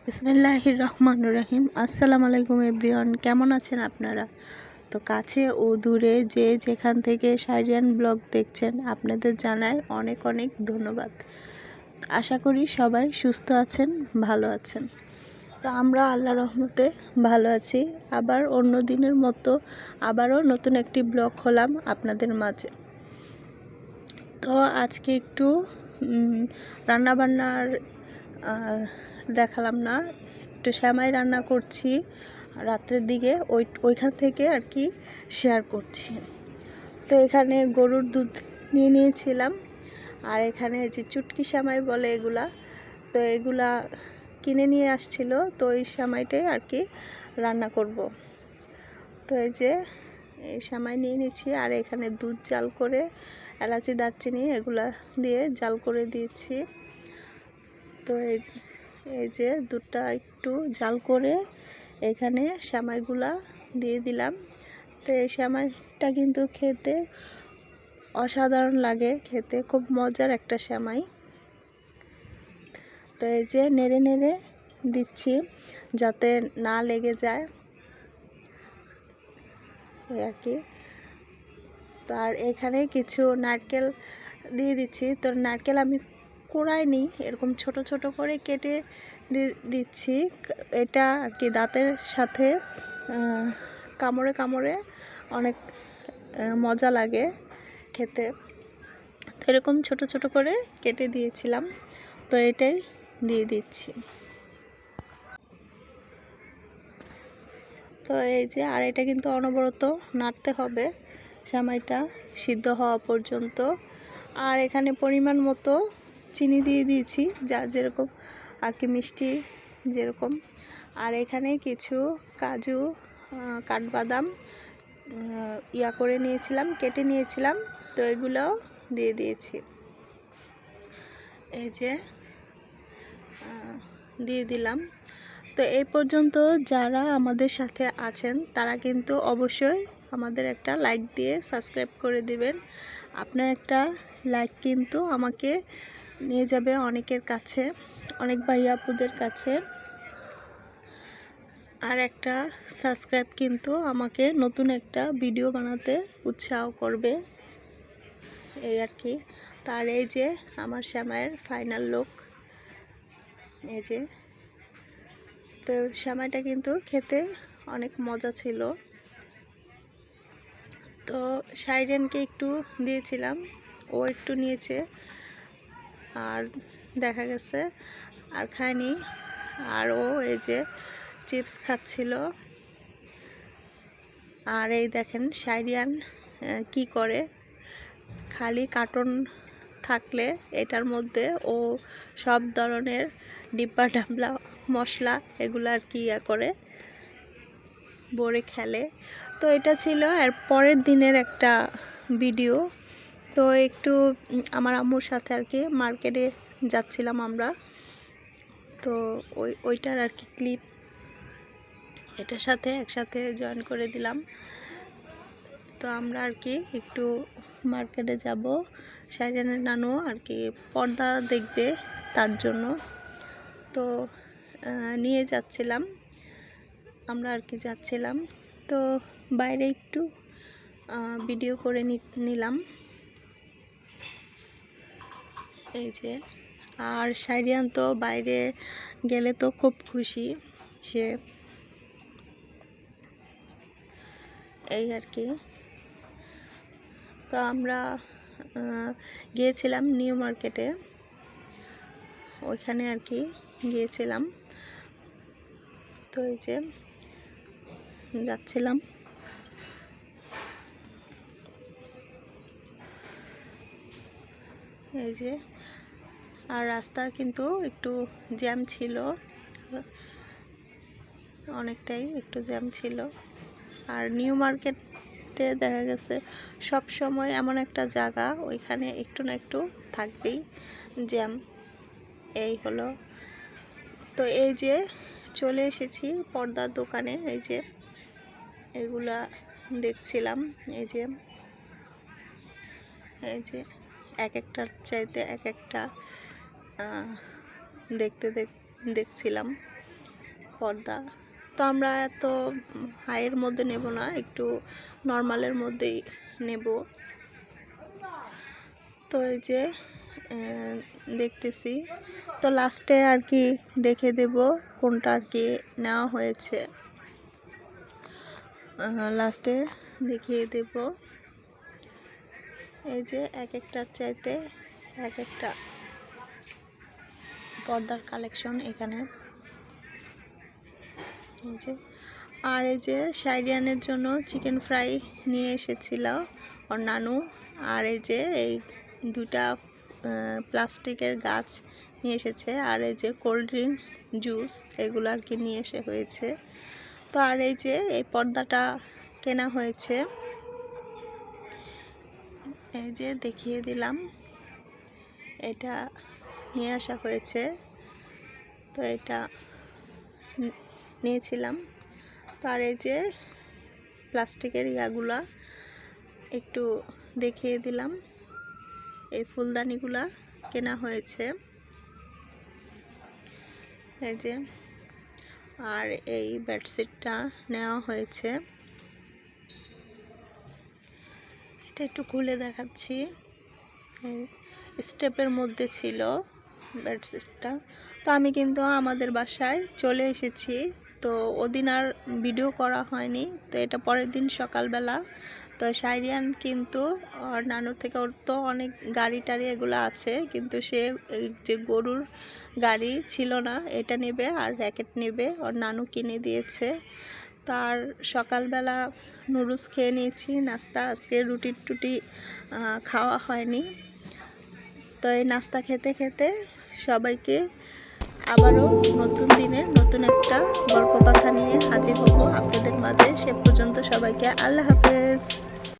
বিসমিল্লাহির রহমানির রহিম। আসসালামু আলাইকুম এভরিওয়ান, কেমন আছেন আপনারা? তো কাছে ও দূরে যে যেখান থেকে শাইরিয়ান ব্লগ দেখছেন আপনাদের জানাই অনেক অনেক ধন্যবাদ। আশা করি সবাই সুস্থ আছেন, ভালো আছেন। তো আমরা আল্লাহর রহমতে ভালো আছি। আবার অন্য দিনের মতো আবারও নতুন একটি ব্লগ হলাম আপনাদের মাঝে। তো আজকে একটু রান্নাবান্নার দেখালাম না, একটু সেমাই রান্না করছি রাত্রের দিকে, ওইখান থেকে আর কি শেয়ার করছি। তো এখানে গরুর দুধ নিয়ে নিয়েছিলাম, আর এখানে যে চুটকি সেমাই বলে এগুলা, তো এগুলা কিনে নিয়ে আসছিল, তো এই সেমাইটাই আর কি রান্না করব। তো এই যে এই সেমাই নিয়ে নিচ্ছি, আর এখানে দুধ জাল করে এলাচি দারচিনি এগুলা দিয়ে জাল করে দিয়েছি। তো এই যে দুধটা একটু জাল করে এখানে সেমাইগুলা দিয়ে দিলাম। তো এই সেমাইটা কিন্তু খেতে অসাধারণ লাগে, খেতে খুব মজার একটা সেমাই। তো এই যে নেড়ে নেড়ে দিচ্ছি যাতে না লেগে যায় আর কি। তো আর এখানে কিছু নারকেল দিয়ে দিচ্ছি। তো নারকেল আমি কোড়াইনি, এরকম ছোট ছোট করে কেটে দিচ্ছি। এটা আর কি দাঁতের সাথে কামড়ে কামড়ে অনেক মজা লাগে খেতে। তো এরকম ছোট ছোট করে কেটে দিয়েছিলাম, তো এটাই দিয়ে দিচ্ছি। তো এই যে, আর এটা কিন্তু অনবরত নাড়তে হবে সেমাইটা সিদ্ধ হওয়া পর্যন্ত। আর এখানে পরিমাণ মতো চিনি দিয়ে দিয়েছি, যার যেরকম আর কি মিষ্টি যেরকম। আর এখানে কিছু কাজু, কাঠবাদাম করে নিয়েছিলাম, কেটে নিয়েছিলাম, তো এগুলোও দিয়ে দিয়েছি। এই যে দিয়ে দিলাম। তো এই পর্যন্ত যারা আমাদের সাথে আছেন তারা কিন্তু অবশ্যই আমাদের একটা লাইক দিয়ে সাবস্ক্রাইব করে দিবেন। আপনার একটা লাইক কিন্তু আমাকে নিয়ে যাবে অনেকের কাছে, অনেক ভাইয়া আপুদের কাছে। আর একটা সাবস্ক্রাইব কিন্তু আমাকে নতুন একটা ভিডিও বানাতে উৎসাহ করবে, এই আর কি। তার এই যে আমার সেমাইয়ের ফাইনাল লুক, এই যে। তো সেমাইটা কিন্তু খেতে অনেক মজা ছিল। তো শাইরিয়ানকে একটু দিয়েছিলাম, ও একটু নিয়েছে, আর দেখা গেছে আর খায়নি। আর ও এই যে চিপস খাচ্ছিল। আর এই দেখেন শাইরিয়ান কি করে, খালি কার্টুন থাকলে এটার মধ্যে ও সব ধরনের ডিব্বা ডাবলা মশলা এগুলো আর কি করে ভরে খেলে। তো এটা ছিল এর পরের দিনের একটা ভিডিও। তো একটু আমার আম্মুর সাথে আর কি মার্কেটে যাচ্ছিলাম আমরা, তো ওইটার আর কি ক্লিপ এটার সাথে একসাথে জয়েন করে দিলাম। তো আমরা আর কি একটু মার্কেটে যাব, শাইরিয়ানের নানু আর কি পর্দা দেখবে তার জন্য, তো নিয়ে যাচ্ছিলাম আমরা আর কি যাচ্ছিলাম। তো বাইরে একটু ভিডিও করে নিলাম, এই যে। আর শাইরিয়ান তো বাইরে গেলে তো খুব খুশি সে, এই আর কি। তো আমরা গিয়েছিলাম নিউ মার্কেটে, ওইখানে আর কি গিয়েছিলাম। তো এই যে যাচ্ছিলাম, এই যে। আর রাস্তা কিন্তু একটু জ্যাম ছিল, অনেকটাই একটু জ্যাম ছিল। আর নিউ মার্কেটে দেখা গেছে সব সময় এমন একটা জায়গা, ওইখানে একটু না একটু থাকবেই জ্যাম, এই হলো। তো এই যে চলে এসেছি পর্দার দোকানে, এই যে এগুলা দেখছিলাম, এই যে এক একটার চাইতে এক একটা দেখছিলাম। পর্দা। তো আমরা এত হাইয়ের মধ্যে নেব না, একটু নর্মালের মধ্যেই নেব। তো এই যে দেখতেছি, তো লাস্টে আর কি দেখে দেব কোনটা আর কি নেওয়া হয়েছে, লাস্টে দেখিয়ে দেব। এই যে এক একটার চাইতে এক একটা পর্দার কালেকশন এখানে। এই যে আর এই যে শাইরিয়ানের জন্য চিকেন ফ্রাই নিয়ে এসেছিল ওর নানু। আর এই যে এই দুটা প্লাস্টিকের গাছ নিয়ে এসেছে। আর এই যে কোল্ড ড্রিঙ্কস, জুস এগুলো আর কি নিয়ে এসে হয়েছে। তো আর এই যে এই পর্দাটা কেনা হয়েছে, এই যে দেখিয়ে দিলাম, এটা নিয়ে আসা হয়েছে। তো এটা নিয়েছিলাম। তো আর এই যে প্লাস্টিকের ইয়াগুলা একটু দেখিয়ে দিলাম, এই ফুলদানিগুলা কেনা হয়েছে। এই যে আর এই বেডশিটটা নেওয়া হয়েছে, এটা একটু খুলে দেখাচ্ছি। স্টেপের মধ্যে ছিল বেডশিটটা। তো আমি কিন্তু আমাদের বাসায় চলে এসেছি, তো ওদিন আর ভিডিও করা হয়নি। তো এটা পরের দিন সকালবেলা। তো শাইরিয়ান কিন্তু ওর নানুর থেকে, ওর তো অনেক গাড়ি টাড়ি এগুলো আছে, কিন্তু সে এই যে গরুর গাড়ি ছিল না, এটা নেবে আর র্যাকেট নেবে, ওর নানু কিনে দিয়েছে। তার সকালবেলা নুডলস খেয়ে নিয়েছি নাস্তা, আজকে রুটি টুটি খাওয়া হয়নি। তো এই নাস্তা খেতে খেতে সবাইকে আবারও নতুন দিনে নতুন একটা গল্প কথা নিয়ে হাজির হব আপনাদের মাঝে। সে পর্যন্ত সবাইকে আল্লাহ হাফেজ।